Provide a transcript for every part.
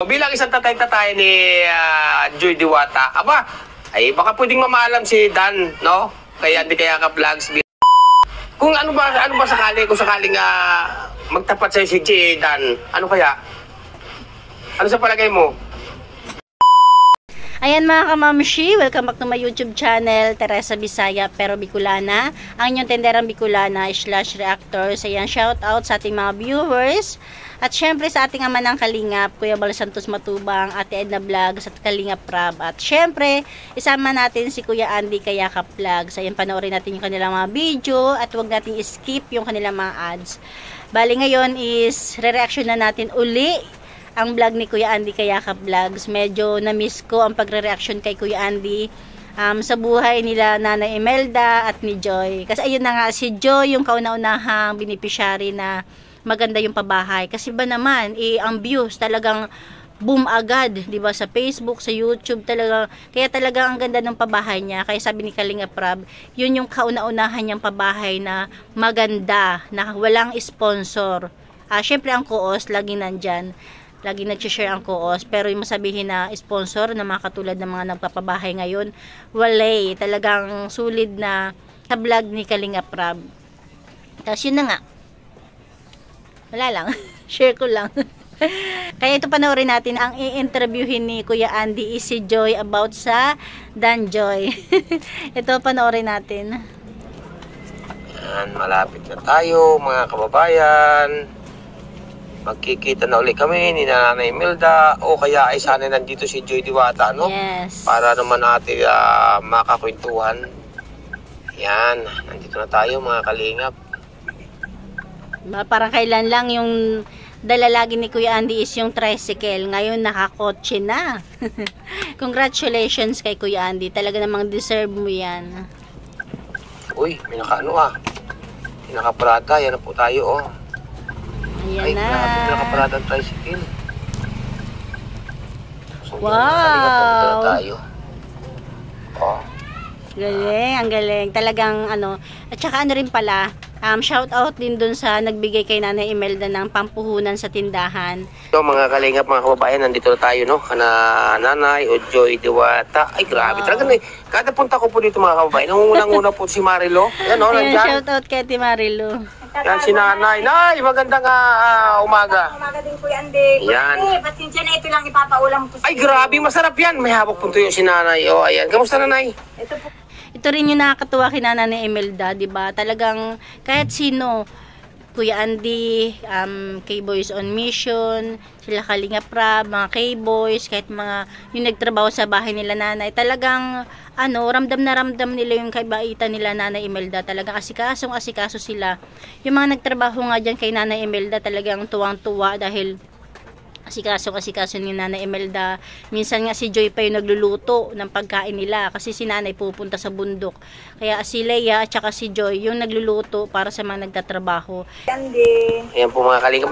Bilang isang tatay-tatay ni Joy Diwata, aba, ay baka pwedeng mamaalam si Dan, no? Kaya hindi kaya ka vlogs. Kung ano ba sakali, kung sakaling magtapat sa'yo si Dan, ano kaya? Ano sa palagay mo? Ayan mga kamamshi, welcome back to my YouTube channel, Teresa Bisaya pero Bicolana. Ang inyong tenderang Bicolana / reactors. Ayan, shout out sa ating mga viewers. At syempre sa ating ama ng Kalingap, Kuya Bal Santos Matubang, Ate Edna Vlogs at Kalingap Rab. At syempre, isama natin si Kuya Andy Kayakap Vlogs. Ayan, panoorin natin yung kanilang mga video at huwag natin skip yung kanilang mga ads. Bali ngayon is re-reaction na natin uli ang vlog ni Kuya Andy Kayakap Vlogs. Medyo na-miss ko ang pagre-reaction kay Kuya Andy sa buhay nila Nanay Imelda at ni Joy. Kasi ayun na nga, si Joy yung kauna-unahang beneficiary na maganda yung pabahay. Kasi ba naman, ang views talagang boom agad, 'di ba, sa Facebook, sa YouTube talaga. Kaya talaga ang ganda ng pabahay niya. Kaya sabi ni Kalingap Rab, yun yung kauna-unahan niyang pabahay na maganda, na walang sponsor. Syempre ang Coos lagi nandyan. Lagi nag-share ang Coos, pero yung masabihin na sponsor na mga katulad ng mga nagpapabahay ngayon, wala. Talagang solid na sa vlog ni Kalingap Rab. Tapos yun na nga, wala lang, share ko lang. Kaya ito panoorin natin, ang i-interviewin ni Kuya Andy is si Joy about sa Dan Joy. Ito panoorin natin. Yan, malapit na tayo mga kababayan. Magkikita na ulit kami ni Nanay Imelda o kaya ay sana nandito si Joy Diwata, no? Yes. Para naman natin makakwentuhan. Yan, nandito na tayo mga kalingap. Parang kailan lang yung dala lagi ni Kuya Andy is yung tricycle. Ngayon nakakotse na. Congratulations kay Kuya Andy. Talaga namang deserve mo yan. Uy, may nakaano may nakaparada. Yan na po tayo, oh. Ayan ay, na. grabe, may nakaparada ang tricycle. So, wow. Yan, na tayo. Oh. Galing, ang galing. Talagang ano. At saka ano rin pala, shout out din dun sa nagbigay kay Nanay Imelda ng pampuhunan sa tindahan. So mga kalingap, mga kababayan, nandito na tayo, no? Kana Nanay o Joy Diwata. Ay grabe, talaga na. Kada punta ko po dito mga kababayan, unang-una po si Marilo. Yan, no? Ayan, shout out kay Ate Marilo. Yan si Nanay. Nay, magandang umaga. Umaga din po yan, Dick. Yan. Pasensya na, ito lang ipapaulam ko. Ay grabe, masarap yan. May hawak po tuyo si Nanay. O, ayan. Kamusta, Nanay? Ito po. Ito rin yung nakakatuwa kay Nanay Imelda, 'di ba? Talagang kahit sino, Kuya Andy, K-Boys on Mission, sila Kalingap Rab, mga K-Boys, kahit mga yung nagtrabaho sa bahay nila Nanay, talagang ramdam na ramdam nila yung kabaitan nila Nanay Imelda. Talagang asikaso sila. Yung mga nagtrabaho nga diyan kay Nanay Imelda, talagang tuwang-tuwa dahil asikaso ni Nanay Imelda. Minsan nga si Joy pa yung nagluluto ng pagkain nila kasi si Nanay pupunta sa bundok. Kaya si Leia at saka si Joy yung nagluluto para sa mga nagtatrabaho. Andy. Ayan po mga kalingap,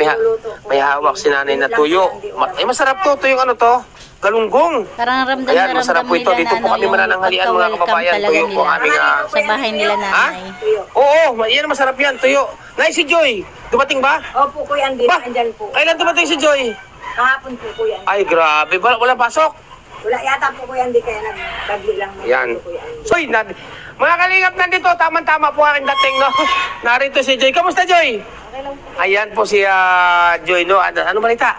may hawak si Nanay na tuyo. Ay masarap to yung ano to, galunggong. Parang ramdam ayan, na masarap po ito. nila Dito po kami manananghalian mga kababayan. Tuyo po aming sa bahay nila Nanay. Oo, yan masarap yan, tuyo. Nay, si Joy, dumating ba? Opo, Kuya Andy. Andyan po. Kailan dumating si Joy? Kahapon po, Kuya Andy. Ay, grabe. Wala pasok. Wala yata po, Kuya Andy, kaya nagbagli lang. Yan. Po, Kuya Andy. Soy, mga kalingap nandito. Tama-tama po aking dating, no? Narito si Joy. Kamusta, Joy? Okay lang po. Ayan po si Joy, no? Ano balita?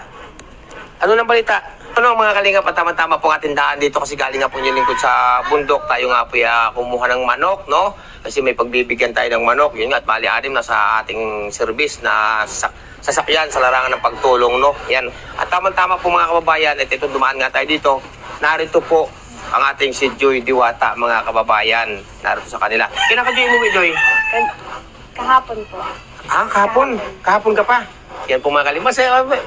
Ano nang balita? Ano mga kalingap, at tama-tama po ating daan dito kasi galing nga po yung lingkod sa bundok. Tayo nga po kumuha ng manok, no? Kasi may pagbibigyan tayo ng manok. Yun nga, at bali-anim na sa ating service na sasakyan sa larangan ng pagtulong, no? Yan. At tama-tama po mga kababayan, at ito dumaan nga tayo dito. Narito po ang ating si Joy Diwata, mga kababayan. Narito sa kanila. Kinaka-Joy mo, Joy? Kahapon po. Kahapon? Kahapon ka pa? Yan po mga kalingap.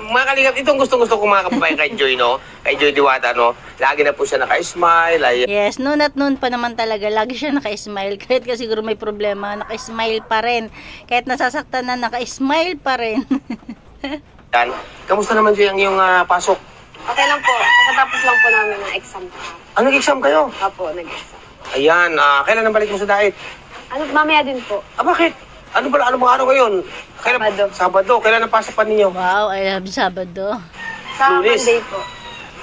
Mga kalingap, itong gustong-gusto ko mga kababayan kay Joy, no? Kay Joy Diwata, no? Lagi na po siya naka-smile. Yes, noon at noon pa naman talaga. Lagi siya naka-smile. Kahit kasi siguro may problema, naka-smile pa rin. Kahit nasasaktan na, naka-smile pa rin. Yan. Kamusta naman Joy ang iyong pasok? Okay lang po. Nakatapos lang po namin ng exam. Nag-exam kayo? Opo, nag-exam. Ayan. Kailan ang balik mo sa diet? Mamaya din po. Bakit? Ano ba? Ano ngayon? Sabado. Sabado. Kailan ang pasok pa ninyo? Wow, I love Sabado. Sa Lunes. Monday po.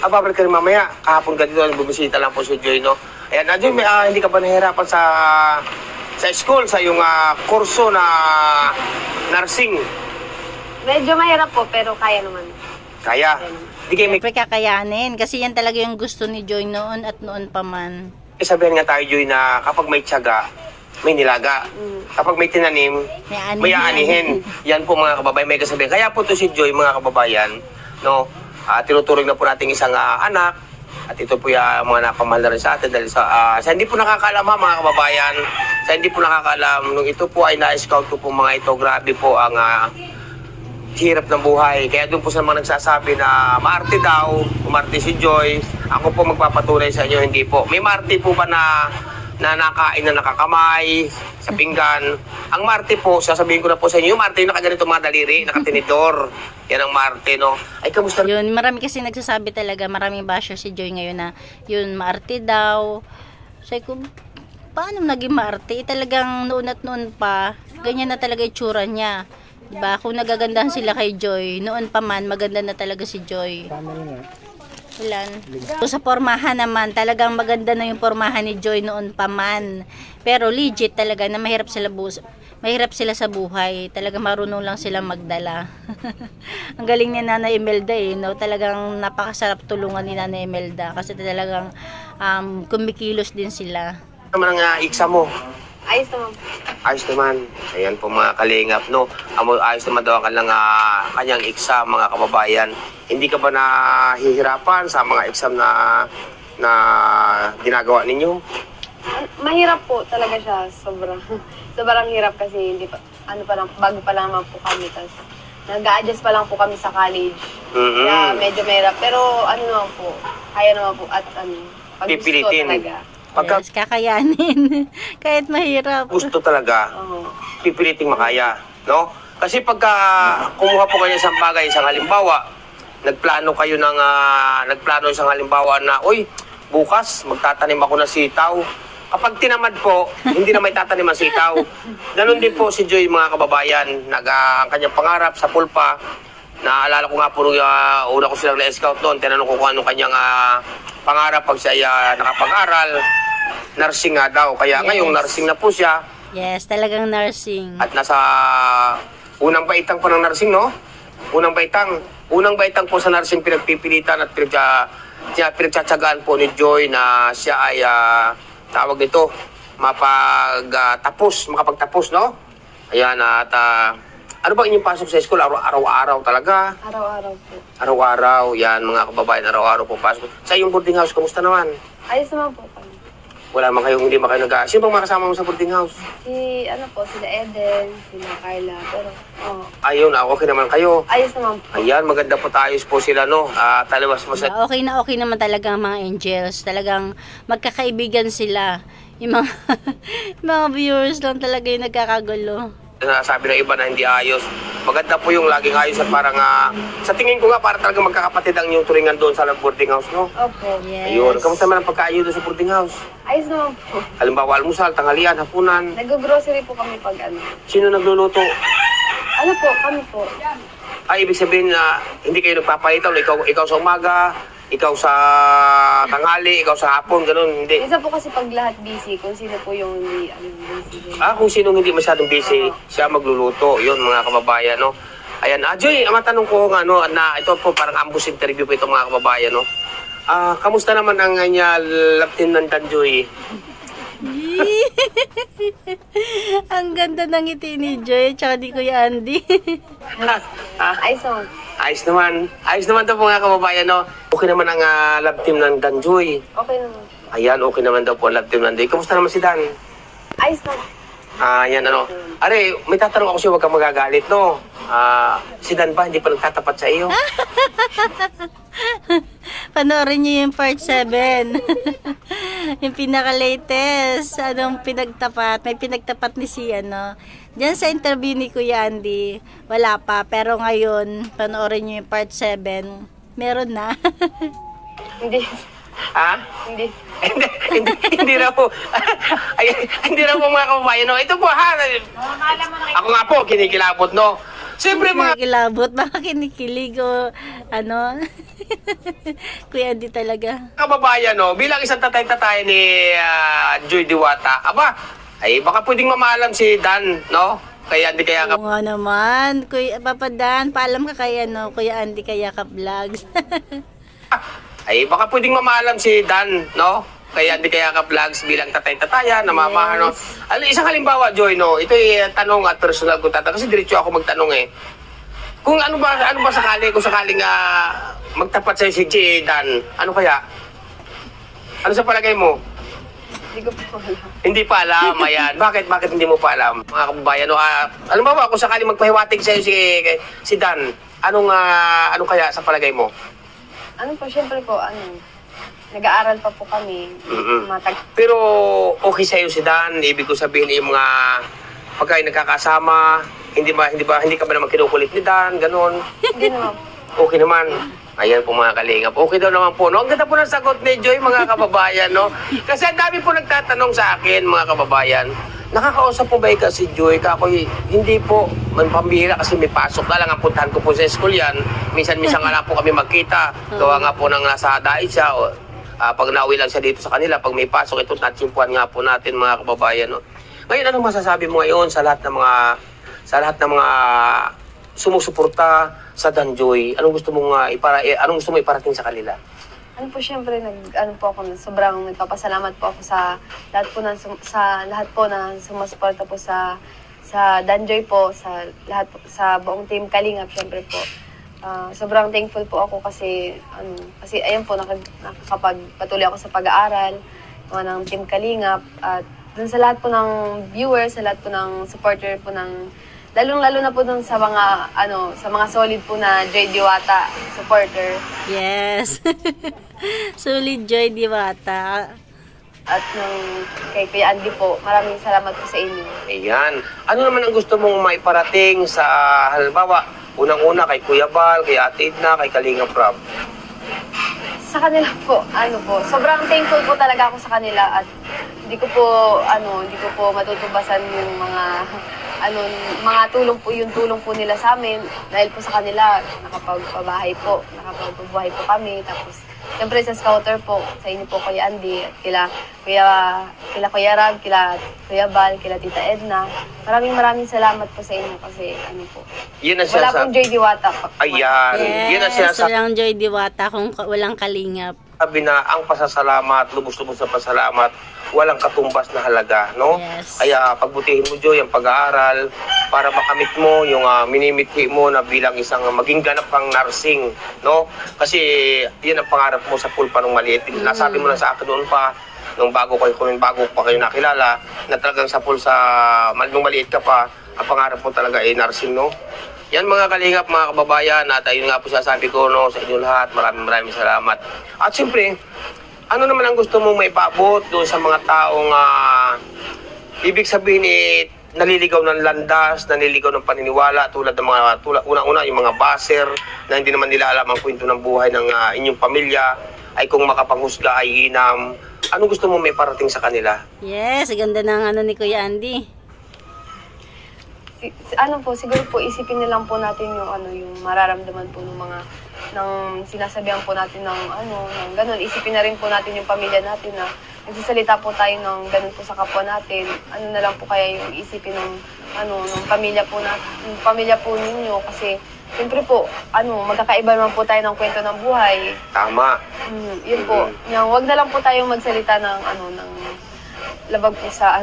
Babalik ka rin mamaya. Kahapon ka dito, bumisita lang po si Joy, no? Ayan, Joy, hindi ka ba nahihirapan sa school, sa yung kurso na nursing? Medyo mahirap po, pero kaya naman. Kaya. Di kayo may Siyempre kakayanin. Kasi yan talaga yung gusto ni Joy noon at noon pa man. sabihin nga tayo, Joy, na kapag may tiyaga, may nilaga. Kapag may tinanim, may aanihin. Yan po mga kababayan, may kasabihin. Kaya po to si Joy, mga kababayan, no? Tinuturing na po natin isang anak. At ito po yung mga napamahal na rin sa atin. Dahil sa hindi po nakakaalam mga kababayan. Sa hindi po nakakaalam, nung ito po ay na-scout ko po mga ito, grabe po ang hirap ng buhay. Kaya doon po sa mga nagsasabi na maarte daw, umarte si Joy. Ako po magpapatunay sa inyo, hindi po. May maarte po ba na nakain na nakakamay sa pinggan? Ang marte po, sasabihin ko na po sa inyo, yung marte yung nakaganito mga daliri, nakatinidor. Yan ang marte, no? Ay, kamusta? Yun, marami kasi nagsasabi talaga, maraming basher si Joy ngayon na yun, maarte daw. Sabi ko, paano naging maarte? Talagang noon at noon pa, ganyan na talaga itsura niya. Diba? Kung nagagandahan sila kay Joy, noon pa man, maganda na talaga si Joy. Ulan. So, sa pormahan naman, talagang maganda na yung pormahan ni Joy noon pa man. Pero legit talaga na mahirap sila sa buhay. Talagang marunong lang sila magdala. Ang galing ni Nanay Imelda no? Talagang napakasarap tulungan ni Nanay Imelda kasi talagang kumikilos din sila. Ano naman ang exam mo? Ayos naman po. Ayos naman. Ayan po mga kalingap, no? Ayos naman daw ang kanyang exam, mga kababayan. Hindi ka ba nahihirapan sa mga exam na ginagawa ninyo? Mahirap po talaga siya. Sobrang hirap kasi hindi pa, bago pa lang naman po kami. Tapos nag-a-adjust pa lang po kami sa college. Kaya medyo mahirap. Pero naman po, kaya naman po at pag gusto pipilitin. talaga. Yes, kakayanin. Kahit mahirap. Gusto talaga, pipiliting makaya, no? Kasi pagka kumuha po kayo sa bagay, isang halimbawa, nagplano isang halimbawa na, uy, bukas magtatanim ako ng sitaw. Kapag tinamad po, hindi na may tatanim ang sitaw. Ganon din po si Joy, mga kababayan, ang kanyang pangarap sa pulpa. Naalala ko nga po una ko silang na-scout doon, tinanong ko kung anong kanyang pangarap pag siya nakapag-aral. Nursing nga daw. Kaya ngayong nursing na po siya. Yes, talagang nursing. At nasa unang baitang po ng nursing, no? Unang baitang po sa nursing pinagpipilitan at pinagtsatsagaan po ni Joy na siya ay tawag nito, makapagtapos, no? Ayan, at ano ba inyong pasok sa school? Araw-araw talaga? Araw-araw po. Araw-araw, yan mga kababayan, araw-araw po pasok. Sa iyong boarding house, kamusta naman? Ayos naman po kami. Wala man kayo, hindi man kayo Sino bang makasama mo sa boarding house? Sila Eden, sila Carla, pero, Ayun, okay naman kayo. ayos naman po. Ayan, maganda po tayo po sila, no? Talawas mo sa... Okay naman talaga ang mga angels. Talagang magkakaibigan sila. Yung mga, mga viewers lang talaga yung nagkakagulo. Sabi ng iba na hindi ayos. Maganda po yung laging ayos at parang sa tingin ko nga para talaga magkakapatid ang yung turingan doon sa boarding house, no? Opo. Yes. Ayun, kamusta man ang pagkaayo doon sa boarding house? Ayos naman po. Halimbawa, almusal, tanghalian, hapunan. Nag-grocery po kami pag Sino nagluluto? Kami po. Ibig sabihin na hindi kayo nagpapalitan. Ikaw sa umaga, ikaw sa tanghali, ikaw sa hapon, ganun, hindi. Minsan po kasi pag lahat busy, kung sino po yung hindi busy. Kung sino hindi masyadong busy, siya magluluto. Yun, mga kababayan, no? Ayan, Joy, matanong ko nga, no, na ito po parang ambush interview po itong mga kababayan, no? Kamusta naman ang love team ng Joy? Ang ganda ng ngiti ni Joy tsaka di Kuya Andy. Ayos naman. Ayos naman ito po mga kababayan, no? Okay naman ang love team ng Danjoy. Okay naman. Ayan, okay naman daw po ang love team ng Danjoy. Kamusta naman si Dan? Ayos naman. Ayan, ano. Are, may tatanong ako siya, huwag kang magagalit, no? Si Dan ba, hindi pa nagtatapat sa iyo? Panoorin niyo yung part 7. Yung pinaka-latest. Anong pinagtapat? May pinagtapat ni Diyan sa interview ni Kuya Andy, wala pa. Pero ngayon, panoorin niyo yung part 7. Meron na. Hindi. Hindi. Hindi na po. Hindi na po mga kababayan, no? Ito po, Ako nga po, kinikilabot, no? Siyempre mga Kilabot, baka kinikilig o ano. Kuya Andy talaga. kababayan, no, bilang isang tatay-tatay ni Joy Diwata, aba, ay baka pwedeng mamaalam si Dan, no? Kaya hindi kaya Oo nga naman. Kuya Papa Dan, paalam ka kaya no, Kuya Andy kaya ka vlogs. ay baka pwedeng mamaalam si Dan, no? Kaya hindi kaya ka vlogs bilang tatay-tataya, namamahan, no? Isang halimbawa, Joy, no? Ito ay tanong at personal ko tatanong kasi diretso ako magtanong eh. Kung ano ba sakali, kung sakaling magtapat sa'yo si Dan, ano kaya? Ano sa palagay mo? Hindi ko po alam. Hindi pa alam, ayan. Bakit hindi mo pa alam? Mga kababayan, no? Alam mo ba, kung sakaling magpahiwatig sa'yo si Dan, ano kaya sa palagay mo? Ano po, syempre po, nag-aaral pa po kami. Pero okay sa'yo si Dan, ibig ko sabihin yung mga pagkain nagkakasama, hindi ka ba naman kinukulit ni Dan, ganon? Hindi naman. Okay naman. Ayan po mga kalingap. Okay daw naman po. No? Ang ganda po ng sagot ni Joy, mga kababayan. No? Kasi ang dami po nagtatanong sa akin, mga kababayan. Nakakausap po ba ikaw si Joy? Kakoy, hindi po. Man pambihira kasi may pasok na lang. Ang puntahan ko po sa school yan. Minsan-minsan nga lang po kami magkita. Gawa nga po ng nasa dait siya. Pag nauwi lang siya dito sa kanila, pag may pasok, ito natsimpuan nga po natin, mga kababayan. No? Ngayon, anong masasabi mo ngayon sa lahat ng mga sumusuporta sa Dan Joy? Anong gusto mong iparating sa kanila? Ano po, syempre, sobrang nagpapasalamat po ako sa lahat po na sumusuporta po sa Dan Joy po, sa lahat po, sa buong team Kalingap, syempre po. Sobrang thankful po ako kasi ayun po, nakakapagpatuloy ako sa pag-aaral ng team Kalingap, at dun sa lahat po ng viewers, sa lahat po ng supporter po ng lalong-lalo na po dun sa mga solid po na Joy Diwata supporter. Yes. Solid Joy Diwata. At kay Kuya Andy po, maraming salamat po sa inyo. Ayan. Ano naman ang gusto mong maiparating sa, halimbawa, unang-una kay Kuya Bal, kay Ate Edna, kay Kalingap Rob? Sa kanila po, sobrang thankful po talaga ako sa kanila, at hindi ko po matutubasan yung mga tulong po nila sa amin. Dahil po sa kanila, nakapagpabuhay po kami. Tapos, siyempre sa scouter po, sa inyo po Kuya Andy, at kila Kuya Rab, kila Kuya Bal, kila Tita Edna. Maraming salamat po sa inyo kasi wala pong Joy Diwata pa. Ayan. Yes, Yun ang sinasabi. walang Joy Diwata kung walang Kalingap. Sabi na ang pasasalamat, lubos-lubos na pasalamat, walang katumbas na halaga, no? Yes. Kaya pagbutihin mo, Joy, ang pag-aaral para makamit mo yung minimithi mo na bilang isang maging ganap kang nursing, no? Kasi yan ang pangarap mo sa pool pa nung maliit. Nasabi mo na sa akin noon pa, nung bago pa kayo nakilala, na talagang sa pool nung maliit ka pa, ang pangarap mo talaga ay nursing, no? Yan mga kalingap, mga kababayan, at ayun nga po sasabi ko, no, sa inyo lahat, maraming salamat. At siyempre, ano naman ang gusto mong maipaabot doon sa mga taong ibig sabihin naliligaw ng landas, naliligaw ng paniniwala, tulad ng una-una yung mga baser na hindi naman nila alam ang kwento ng buhay ng inyong pamilya, ay kung makapanghusga ay inam. Ano gusto mong maiparating sa kanila? Yes, ganda ng ni Kuya Andy. Siguro po isipin nilang po natin yung mararamdaman po ng sinasabihan po natin ng ganun. Isipin na rin po natin yung pamilya natin na nagsasalita po tayo ng ganun po sa kapwa natin. Ano na lang po kaya yung isipin ng pamilya po ninyo, kasi siyempre po magkakaiba naman po tayo ng kwento ng buhay. Tama. Yun po. Wag na lang po tayong magsalita ng labag po sa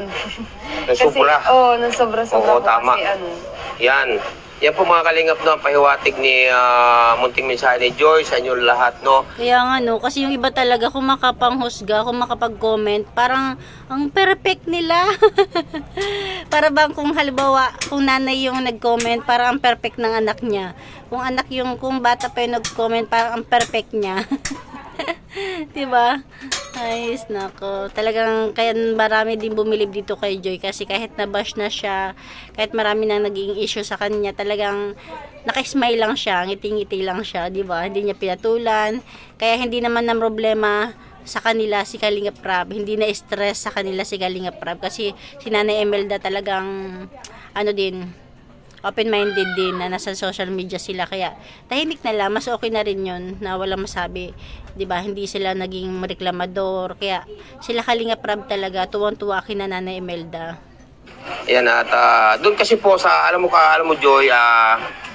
sobra. Ng sobra-sobra po tama. kasi Yan. Yan po mga kalingap, no, ang pahiwatig ni munting mensahe ni Joy sa inyo lahat, no. Kaya nga, no, kasi yung iba talaga kung makapanghusga, kung makapag-comment, parang ang perfect nila. Para bang kung halimbawa, kung nanay yung nag-comment, parang ang perfect ng anak niya. Kung bata pa yung nag-comment, parang ang perfect niya. Diba? Ay, nako. Talagang kaya marami din bumilib dito kay Joy, kasi kahit nabash na siya, kahit marami nang naging issue sa kanya, talagang naka-smile lang siya, ngiti-ngiti lang siya, diba? Hindi niya pinatulan. Kaya hindi naman na problema sa kanila si Kalingap Rab. Hindi na stress sa kanila si Kalingap Rab, kasi si Nanay Emelda talagang open-minded din na nasa social media sila. Kaya tahimik na lang, mas okay na rin yun na walang masabi. 'Di ba? Hindi sila naging reklamador. Kaya sila Kalingap Rab talaga, tuwang-tuwa kina Nanay Imelda. Ayan, at doon kasi po sa, alam mo Joy,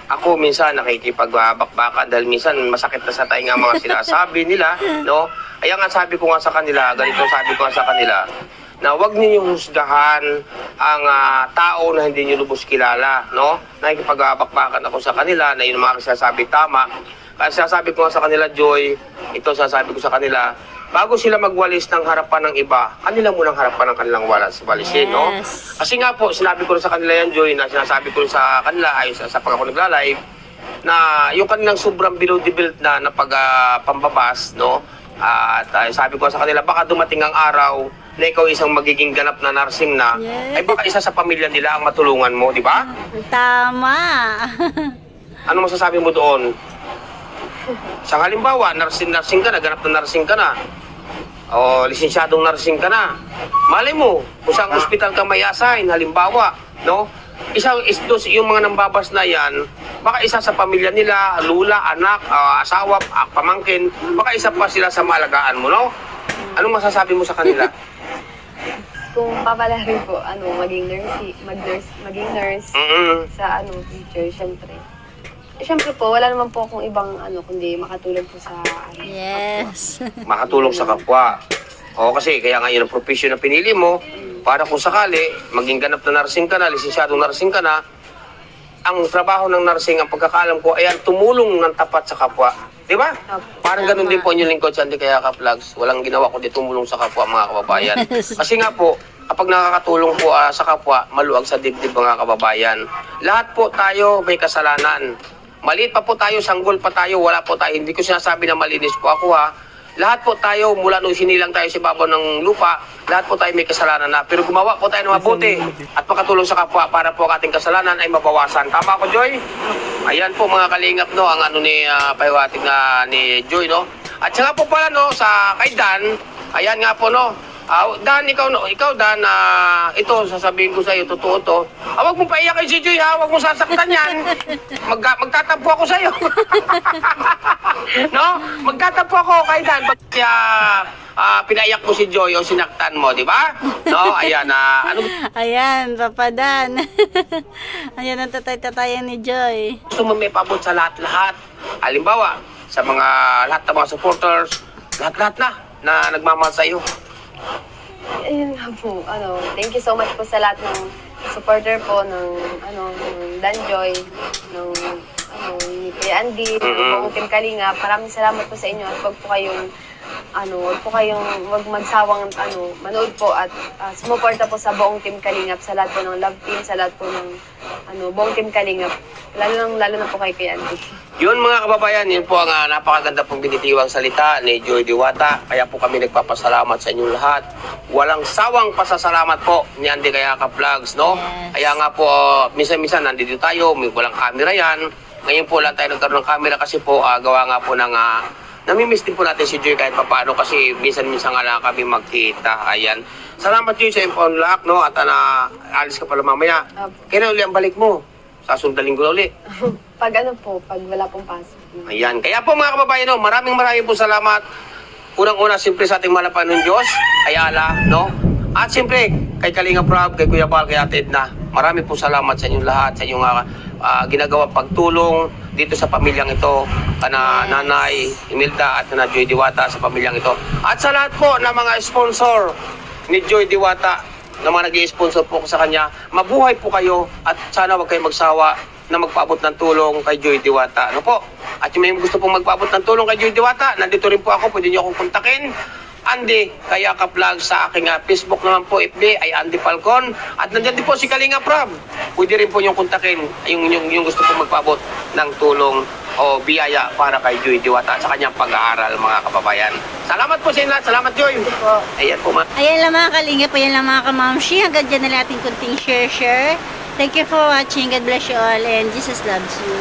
ako minsan nakikipagbakbakan dahil minsan masakit na sa tainga mga sinasabi nila, no? Kaya nga sabi ko nga sa kanila, ganito sabi ko nga sa kanila, na huwag ninyong husgahan ang tao na hindi niyo lubos kilala, no? Nakikipagbakbakan ako sa kanila na yun mga sinasabi tama. Kaya sasabi ko nga sa kanila, Joy, ito sasabi ko sa kanila, bago sila magwalis ng harapan ng iba, kanila munang harapan ng kanilang walisin, no? Kasi nga po, sinabi ko sa kanila yan, Joy, na sinasabi ko sa kanila, ay sa pag ako nagla-live, na yung kanilang sobrang below the belt na pambabas, no? At sabi ko sa kanila, baka dumating ang araw na ikaw isang magiging ganap na nursing na, ay baka isa sa pamilya nila ang matulungan mo, di ba? Tama. Ano masasabi mo doon? Sa halimbawa, nursing ka na, ganap na nursing ka na, o lisensyadong nursing ka na, malay mo, kung saan hospital ka may assign, halimbawa, no? Yung mga nambabas na yan, baka isa sa pamilya nila, lula, anak, asawa, pamangkin, baka isa pa sila sa maalagaan mo, no? Anong masasabi mo sa kanila? Kung papalarin po, maging nurse sa future, syempre. Siyempre po, wala naman po akong ibang kundi makatulong po sa Yes. Makatulong sa kapwa. O kasi kaya nga yun ang profession na pinili mo para kung sakali maging ganap na nursing ka na, lisensyadong nursing ka na, ang trabaho ng nursing, ang pagkakaalam ko ay tumulong ng tapat sa kapwa. Di ba? Parang ganun din po yung lingkod sa Hindi Kaya Ka Vlogs. Walang ginawa kundi tumulong sa kapwa, mga kababayan. Kasi nga po, kapag nakakatulong po sa kapwa, maluwag sa dibdib, mga kababayan. Lahat po tayo may kasalanan. Maliit pa po tayo, sanggol pa tayo, wala po tayo. Hindi ko sinasabi na malinis po ako, ha. Lahat po tayo, mula nung sinilang tayo sa babaw ng lupa, lahat po tayo may kasalanan na. Pero gumawa po tayo ng mabuti at makatulong sa kapwa para po ang ating kasalanan ay mabawasan. Tama ko, Joy? Ayan po mga kalingap, no, ang pahiwatig na ni Joy, no. At saka po pala, no, sa kay Dan, ayan nga po, no. Dan, ikaw Dan, ito, sasabihin ko sa iyo, totoo to. Huwag mong paiyakin si Joy, ha? Huwag mong sasaktan yan. Magtatampo ako sa iyo. No? Magtatampo ako kay Dan. Pag pinaiyak mo si Joy o sinaktan mo, di ba? No? Ayan, Ayan, Papa Dan. Ayan ang tatay-tatayan ni Joy. Gusto mo may pabot sa lahat-lahat. Halimbawa, sa lahat ng mga supporters, lahat-lahat na nagmamahal sa iyo. Ayun nga po, thank you so much po sa lahat ng supporter po ng Dan Joy, ni Kuya Andy, ng buong Team Kalingap. Maraming salamat po sa inyo at wag magsawang manood po at sumuporta po sa buong Team Kalingap, sa lahat po ng love team, sa lahat po ng buong Team Kalingap. Lalo na po kay Kuya Andy. Yun mga kababayan, yun po ang napakaganda pong binitiwang salita ni Joy Diwata. Kaya po kami nagpapasalamat sa inyong lahat. Walang sawang pasasalamat po ni Hindi Kaya Ka Vlogs, no? Yes. Kaya nga po, minsan-minsan nandito tayo, walang camera yan. Ngayon po lang tayo nagkaroon ng camera kasi po gawa nga po ng namimiss din po natin si Joy kahit papaano kasi minsan-minsan nga lang kami magkita. Ayan. Salamat Joy sa phone lock, no? At alis ka pala mamaya. Kaya uli ang balik mo. Sasundaling ko na uli. Pag wala pong pasok. Ayan. Kaya po mga kababayan, no, maraming po salamat. Unang-una, siyempre sa ating malapan ng Diyos, kay Allah, no? At siyempre, kay Kalingap Rab, kay Kuya Bal, kay Ate Edna. Maraming po salamat sa inyong lahat, sa inyong ginagawa pagtulong dito sa pamilyang ito, Nanay Imelda at na Joy Diwata sa pamilyang ito. At sa lahat po ng mga sponsor ni Joy Diwata, na mga nag-i-sponsor po sa kanya, mabuhay po kayo at sana wag kayong magsawa na magpaabot ng tulong kay Joy Diwata. Ano po? At yung may gusto pong magpaabot ng tulong kay Joy Diwata, nandito rin po ako, pwede niyo akong kontakin. Andy Kaya Ka Vlog sa aking Facebook naman po, FB ay Andy Falcon. At nandiyan din po si Kalingap Rab. Pwede rin po niyong kontakin yung gusto pong magpaabot ng tulong o biyaya para kay Joy Diwata sa kanyang pag-aaral, mga kababayan. Salamat po sa inyo lahat. Salamat, Joy. Ayan po, Ayan lang mga Kalingap, ayan lang mga kamamshi. Hanggang dyan na natin kunting share. Thank you for watching. God bless you all and Jesus loves you.